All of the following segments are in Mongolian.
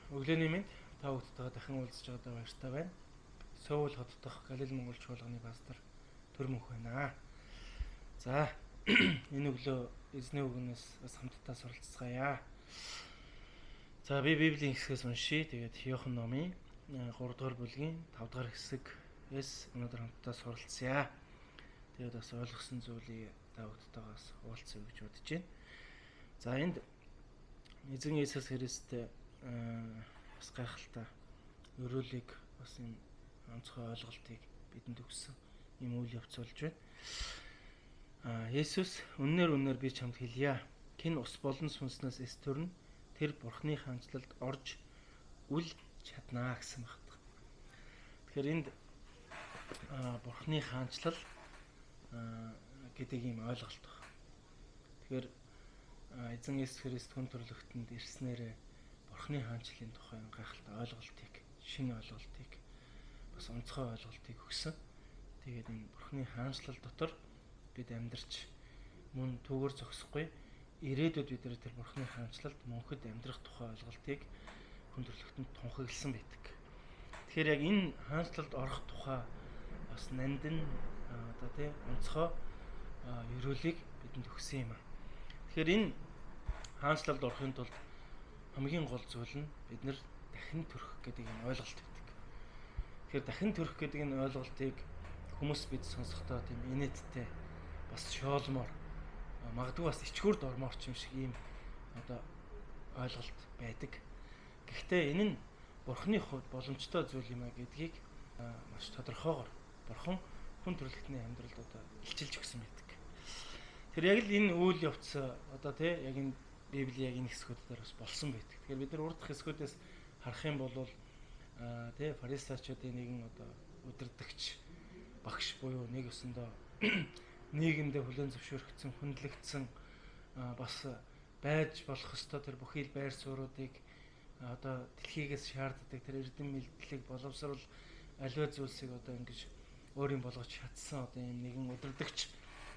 Өглөөний мэнд та бүхэндээ дахин уулзж байгаадаа баяртай байна. Сөүл хот дахь Галил Монгол чуулганы пастор Төрмөнх байна. За энэ өглөө эзний үгнээс бас хамтдаа суралцгаая. За би Библийн хэсгээс уншия. Тэгээд Иохан номын 3 дугаар бүлгийн 5 дугаар хэсгээс өнөөдөр хамтдаа суралцъя. Тэгээд бас ойлгосон зүйлийг та бүхэндээс хуваалцъя гэж бодож байна. За энд эзэн Иесус Христ бас гайхалтай өрөөлийг бас энэ онцгой ойлголтыг бидэнд өгсөн юм үйл явц болж байна. Есүс үнээр би чамд хэлье. Хэн ус болон сүнснээс эс төрн тэр Бурхны хаанчлалд орж үл чаднаа гэсэн багт. Тэгэхээр энд Бурхны хаанчлал гэдэг ийм ойлголт байна. Тэгэхээр эзэн Есүс Христ хүн төрлөختөнд ирснээр Бурхны хаанчлалын тухай гайхалтай ойлголтыг, шинэ ойлголтыг, бас онцгой ойлголтыг өгсөн. Тэгээд энэ Бурхны хаанчлал дотор бид амьдарч мөн түүгээр зогсохгүй ирээдүйд бид тэр Бурхны хаанчлалд мөнхөд амьдрах тухай ойлголтыг хүн төрлөختөнд тунхагласан байдаг. Тэгэхээр яг энэ хаанчлалд орох тухай бас нандин онцгой өрөөлийг бидэнд өгсөн юм аа. Тэгэхээр энэ хаанчлалд орохын тулд хамгийн гол зүйл нь бид нэр дахин төрөх гэдэг энэ ойлголт байдаг. Тэгэхээр дахин төрөх гэдэг энэ ойлголтыг хүмүүс бид сонсохдоо тийм инээдтэй бас шоолмоор магадгүй бас ичгүүрд ормоор ч юм шиг ийм ойлголт байдаг. Гэхдээ энэ нь Бурхны хувьд боломжтой зүйл юм а гэдгийг маш тодорхойгоор Бурхан хүн төрлөختний амьдралд илчилж өгсөн байдаг. Тэр яг л энэ үйл явц яг энэ Библийн яг энэ хэсгүүд дээр бас болсон байдаг. Тэгэхээр бид нар урд хэсгүүдээс харах юм бол фарисеучуудын нэгэн удирдагч багш буюу нэг өсөндөө нийгэмдээ хүлээн зөвшөөрөгдсөн, хүндлэгдсэн бас байж болох ёстой тэр бүхий л байр суурьуудыг дэлхийгээс шаарддаг тэр эрдэм мэддлийг боловсруул аливаа зүйлсийг ингэж өөрийн болгож чадсан ийм нэгэн удирдагч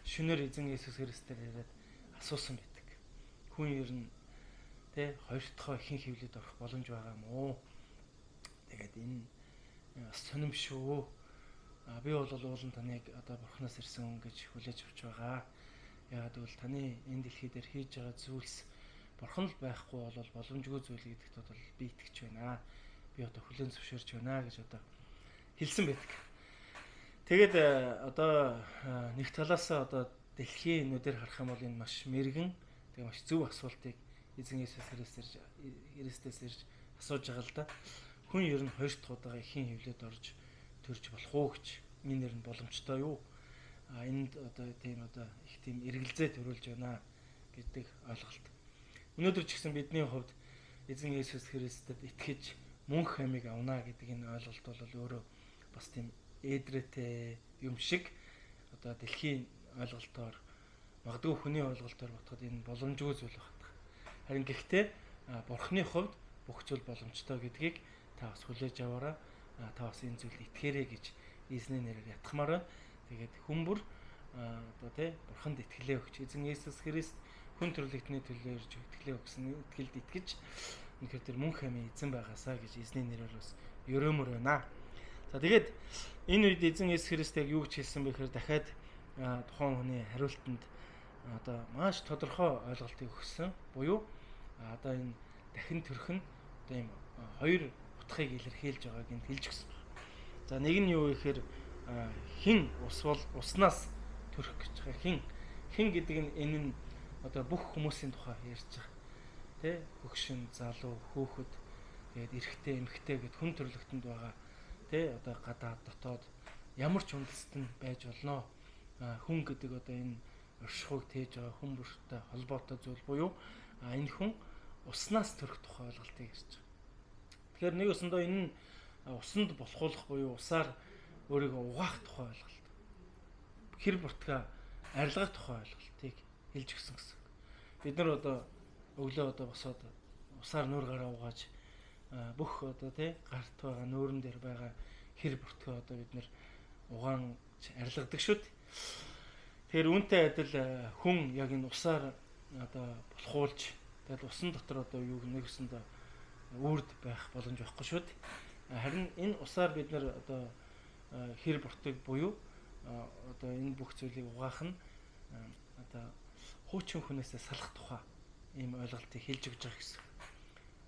шөнөөр эзэн Есүс Христээр яриад асуусан байдаг. Хүн ер нь хоёр дахь ихэнх хөвлөд орох боломж байгаа юм уу? Тэгээд энэ бас сонирм шүү. Би бол уулын таныг Бурханаас ирсэн хүн гэж хүлээж авч байгаа. Яагаад гэвэл таны энэ дэлхий дээр хийж байгаа зүйлс Бурхан л байхгүй бол боломжгүй зүйл гэдэгт бол би итгэж байна. Би хүлээн зөвшөөрч байна гэж хэлсэн байдаг. Тэгээд нэг талаас дэлхийн нүдээр харах юм бол энэ маш мэргэн тэгээ маш зөв асуултыг эзэн Есүс Христээс ирж асууж байгаа л да. Хүн ер нь хоёр дахь удаага ихийн хөвлөд орж төрж болох уу гэж энэ нэр нь боломжтой юу? Энд их тийм эргэлзээ төрүүлж байна гэдэг ойлголт. Өнөөдөр ч гэсэн бидний хувьд эзэн Есүс Христэд итгэж мөнх амийг авна гэдэг энэ ойлголт бол өөрөө бас тийм эдрэтэ юм шиг дэлхийн ойлголтоор магадгүй хүний ойлголтоор бодоход энэ боломжгүй зүйл байна. Харин гэхдээ Бурхны хувьд бүх зүйл боломжтой гэдгийг та бас хүлээж аваарай. Та бас энэ зүйлд итгээрэй гэж эзний нэрээр ятгахмаар байна. Тэгээд хүмүүр Бурханд итгэлээ өгч эзэн Есүс Христ хүн төрлөختний төлөө ирж итгэлээ өгсөн итгэлд итгэж үнэхээр тэр мөнх амийн эзэн байгаасаа гэж эзний нэрээр бас өрөөмөр байна. За тэгээд энэ үед эзэн Есүс Христ яг юу гэж хэлсэн бэ гэхээр дахиад тухайн хүний хариултанд маш тодорхой ойлголтыг өгсөн. Буюу энэ дахин төрөх нь ийм хоёр утгыг илэрхийлж байгааг нь хэлж өгсөн байна. За нэг нь юу гэхээр хин ус бол уснаас төрөх гэж байгаа. Хин гэдэг нь энэ нь бүх хүмүүсийн тухай ярьж байгаа. Хөгшин, залуу, хөөхөд, тэгээд эрэгтэй, эмэгтэй гэд хүн төрлөختөнд байгаа. Гадаад, дотоод ямар ч үндэстэн байж болно. Хүн гэдэг энэ оршихуйг тээж байгаа хүн бүртэй холбоотой зүйл буюу энэ хүн уснаас төрөх тухай ойлголтыг ярьж байгаа. Тэгэхээр нэг өсөндөө энэ нь усанд болохуулах буюу усаар өөрийгөө угаах тухай ойлголт. Хэр бүртгээ арилгах тухай ойлголтыг хэлж өгсөн гэсэн. Бид нар өглөө босоод усаар нүүр гараа угааж бүх гарт байгаа нүүрэн дээр байгаа хэр бүртгээ бид нар угаанж арилгадаг шүү дээ. Тэгэхээр үүнтэй адил хүн яг энэ усаар болохуулж тэгэл усан дотор юу нэгсэндээ үрд байх боломж байхгүй шүү дээ. Харин энэ усаар бид нар одоо хэр буртыг буюу одоо энэ бүх зүйлийг угаах нь одоо хуучин хүнээсээ салах тухай ийм ойлголтыг хэлж өгч байгаа гэсэн.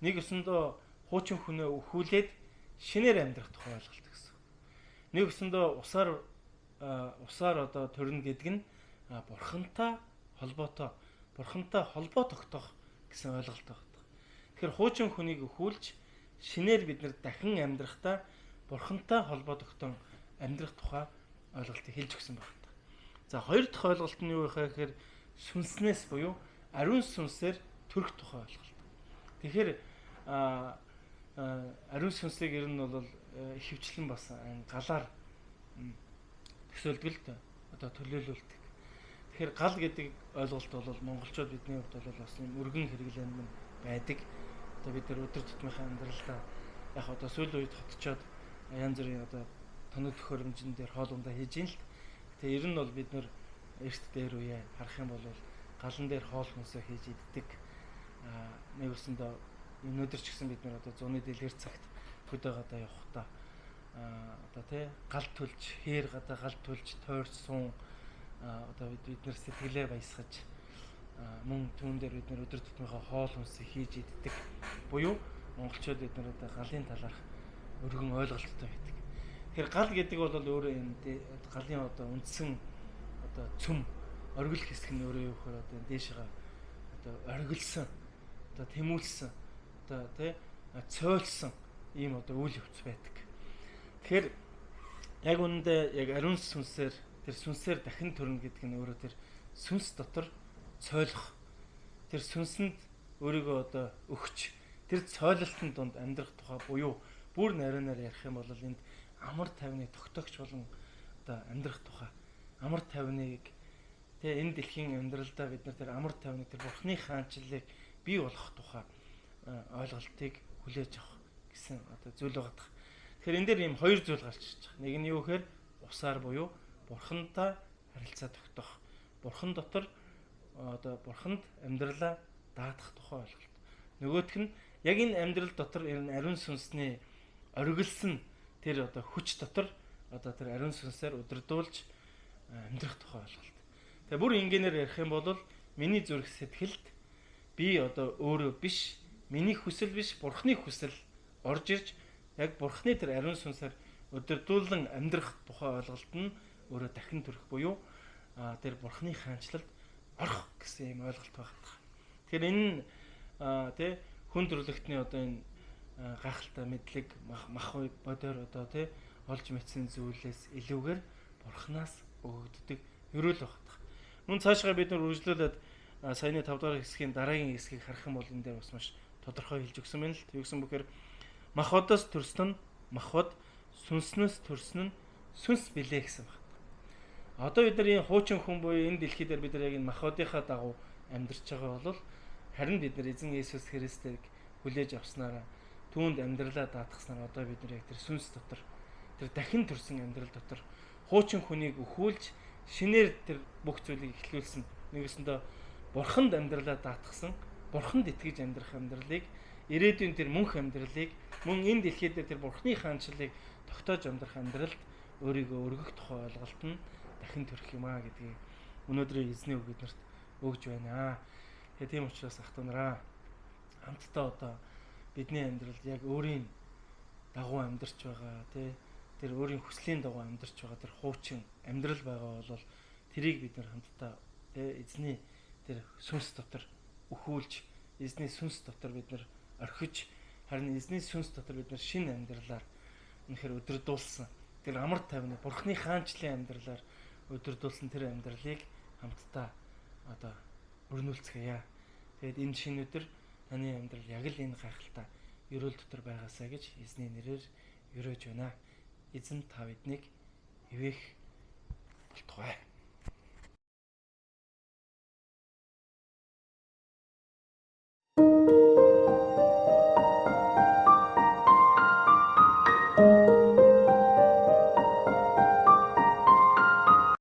Нэг өсөндөө хуучин хүнээ өхүүлээд шинээр амьдрах тухай ойлголт гэсэн. Нэг өсөндөө усаар одоо төрнө гэдэг нь бурхантай холбоо тогтоох гэсэн ойлголт байна. Тэгэхээр хуучин хүнийг өхүүлж шинээр бид нар дахин амьдрахдаа бурхантай холбоо тогтоон амьдрах тухай ойлголтыг хэлж өгсөн байна. За хоёр дахь ойлголт нь юу вэ гэхээр сүнснээс буюу ариун сүнсээр төрөх тухай ойлголт. Тэгэхээр ариун сүнсийг ер нь бол ихэвчлэн бас галаар төсөөлдөг л дээ. Одоо төлөөлүүлдэг. Тэгэхээр гал гэдэг ойлголт бол монголчууд бидний хувьд бол бас юм өргөн хэрэглэн байдаг. Одоо бид нар өдөр тутмынхаа амьдралдаа яг одоо сүүлийн үед хотчоод янз бүрийн одоо тоног төхөөрөмжн дээр хоол ундаа хийж ийн л. Тэгээ ер нь бол бид нар эрт дээр үе харах юм бол галан дээр хоол хүнсээ хийж иддэг. Нэг өсөндөө өнөөдөр ч гэсэн бид нар одоо зуны дэлгэр цагт хөдөө гадаа явахдаа одоо тий гал төлж, хээр гадаа гал төлж, тойрч суун одоо бид нар сэтгэлээ баясгаж мөн түүн дээр бид нар өдөр тутмынхаа хоол хүнсээ хийж иддэг. Буюу монголчууд бид нар одоо галын талаарх өргөн ойлголттой байдаг. Тэгэхээр гал гэдэг бол өөрөө юм галын одоо үндсэн одоо цөм оргил хэсэг нь өөрөө юу гэхээр одоо дээшгээ одоо оргилсан одоо тэмүүлсэн одоо тий цойлсон ийм одоо үйл явц байдаг. Тэгэхээр яг үүндээ яг ариун сүнсээр тэр сүнсээр дахин төрнө гэдэг нь өөрөө тэр сүнс дотор цойлох тэр сүнсэнд өөрийгөө одоо өгч тэр цойлолтын донд амьдрах тухай буюу бүр нарийнаар ярих юм бол энд амар тайвны тогтоогч болон одоо амьдрах тухай амар тайвныг тэгээ энэ дэлхийн амьдралдаа бид нар тэр амар тайвныг тэр бурхны хаанчлалыг бий болгох тухай ойлголтыг хүлээж авах гэсэн одоо зүйл байгаа. Тэгэхээр энэ дээр ийм хоёр зүйл гарч ирж байгаа. Нэг нь юу гэхээр усаар буюу бурхантай харилцаа тогтоох. Бурхан дотор одоо бурханд амьдралаа даатгах тухай ойлголт. Нөгөөх нь яг энэ амьдрал дотор энэ ариун сүнсний оргилсан тэр одоо хүч дотор одоо тэр ариун сүнсээр удирдуулж амьдрах тухай ойлголт. Тэгээ бүр ингээнээр ярих юм бол миний зүрх сэтгэлд би одоо өөрөө биш, миний хүсэл биш, бурхны хүсэл орж ирж яг бурхны тэр ариун сүнсээр удирдуулан амьдрах тухай ойлголт нь өөрөө дахин төрөх буюу тэр бурхны хаанчлалд орох гэсэн юм ойлголт байна. Тэгэхээр энэ тий хүн төрлөختний одоо энэ гахалтай мэдлэг мах бодоор одоо тий олж мэдсэн зүйлээс илүүгээр бурхнаас өгөгддөг ерөөл байна. Мөн цаашгаа бид нар үргэлжлүүлээд саяны 5 дахь хэсгийн дараагийн хэсгийг харах юм бол энэ дээр бас маш тодорхой хэлж өгсөн байна л. Юу гэсэн бэхээр махбодоос төрсөн нь махбод, сүнснөөс төрсөн нь сүнс билээ гэсэн байна. Одоо бид нар энэ хуучин хүн буюу энэ дэлхий дээр бид нар яг энэ махбодынхаа дагуу амьдарч байгаа бол харин бид нар эзэн Есүс Христийг хүлээж авснараа түүнд амьдралаа даатгаснаар одоо бид нар яг тэр сүнс дотор тэр дахин төрсэн амьдрал дотор хуучин хүнийг өхүүлж шинээр тэр бүх зүйлийг эхлүүлсэн. Нэгэсэндээ бурханд амьдралаа даатгсан, бурханд итгэж амьдрах амьдралыг ирээдүйн тэр мөнх амьдралыг мөн энэ дэлхийд тэр бурхны хаанчлалыг тогтоож амьдрах амьдралд өөрийгөө өргөх тухай ойлголт нь дахин төрөх юм аа гэдгийг өнөөдрийн эзний үг биднэрт өгж байна. Тэгээ тийм учраас ах トゥ нараа хамтдаа одоо бидний амьдралд яг өөрийн дагуу амьдарч байгаа тий тэр өөрийн хүслийн дагуу амьдарч байгаа тэр хуучин амьдрал байгаа бол тэрийг бид нар хамтдаа тий эзний тэр сүнс дотор өхүүлж эзний сүнс дотор бид нар орхиж харин эзний сүнс дотор бид нар шинэ амьдралаар үнэхээр өдрөдүүлсэн тэр амар тайвны бурхны хаанчлалын амьдралаар өдрөдүүлсэн тэр амьдралыг хамтдаа одоо өрнүүлцгээе. Тэгэд энэ шинэ өдөр таны амьдрал яг л энэ гайхалтай ерөөл дотор байгаасаа гэж эзний нэрээр өрөөж байна. Эзэн та биднийг ивэх болтугай.